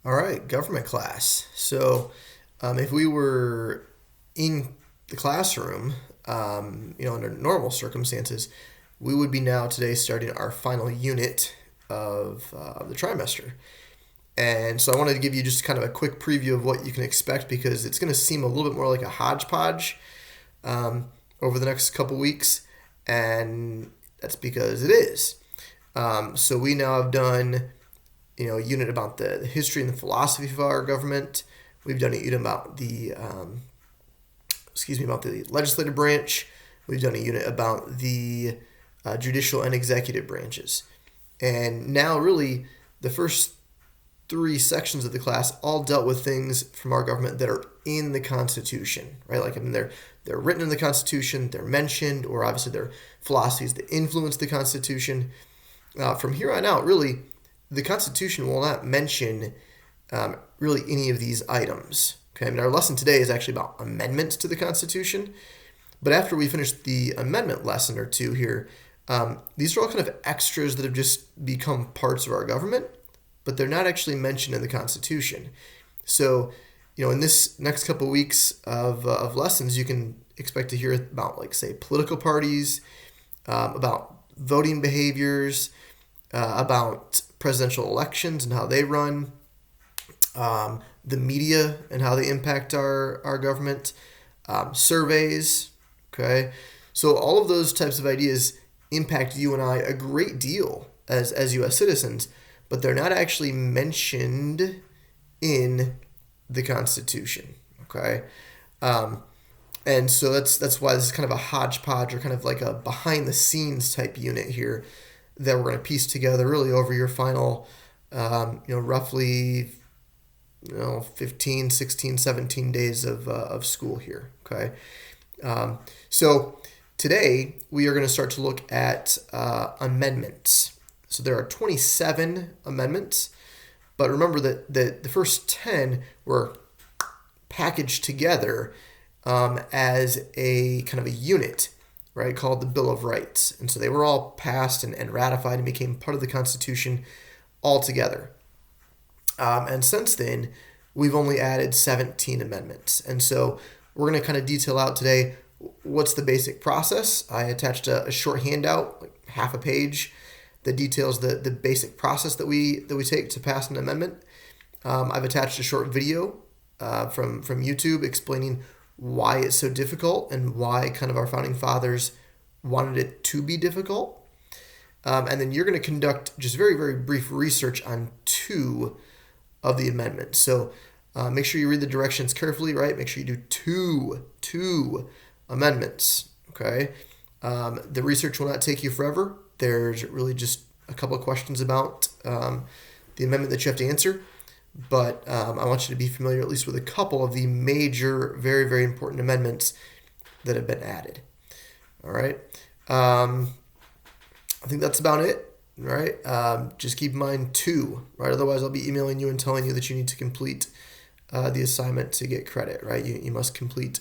All right, government class. If we were in the classroom, under normal circumstances, we would be now today starting our final unit of the trimester. And so I wanted to give you just kind of a quick preview of what you can expect because it's going to seem a little bit more like a hodgepodge over the next couple weeks, and that's because it is. So we now have done a unit about the history and the philosophy of our government. We've done a unit about about the legislative branch. We've done a unit about the judicial and executive branches. And now really the first three sections of the class all dealt with things from our government that are in the Constitution, right? They're written in the Constitution, they're mentioned, or obviously they're philosophies that influence the Constitution. From here on out, really, the Constitution will not mention really any of these items. Okay, our lesson today is actually about amendments to the Constitution. But after we finish the amendment lesson or two here, these are all kind of extras that have just become parts of our government, but they're not actually mentioned in the Constitution. So, in this next couple weeks of lessons, you can expect to hear about, say, political parties, about voting behaviors, about presidential elections and how they run, the media and how they impact our government, surveys, okay? So all of those types of ideas impact you and I a great deal as U.S. citizens, but they're not actually mentioned in the Constitution, okay? And so that's why this is kind of a hodgepodge or kind of like a behind-the-scenes type unit here that we're going to piece together really over your final, roughly 15, 16, 17 days of school here, okay? So today we are going to start to look at amendments. So there are 27 amendments, but remember that the first 10 were packaged together as a kind of a unit, right, called the Bill of Rights. And so they were all passed and ratified and became part of the Constitution altogether. And since then, we've only added 17 amendments. And so we're going to kind of detail out today what's the basic process. I attached a short handout, like half a page, that details the basic process that we take to pass an amendment. I've attached a short video from YouTube explaining why it's so difficult and why kind of our founding fathers wanted it to be difficult. And then you're going to conduct just very, very brief research on two of the amendments. So make sure you read the directions carefully, right? Make sure you do two amendments, okay? The research will not take you forever. There's really just a couple of questions about the amendment that you have to answer. But I want you to be familiar at least with a couple of the major, very, very important amendments that have been added. All right. I think that's about it. Right. Just keep in mind two. Right. Otherwise, I'll be emailing you and telling you that you need to complete the assignment to get credit. Right. You must complete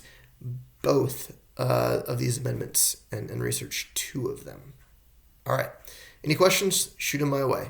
both of these amendments and research two of them. All right. Any questions? Shoot them my way.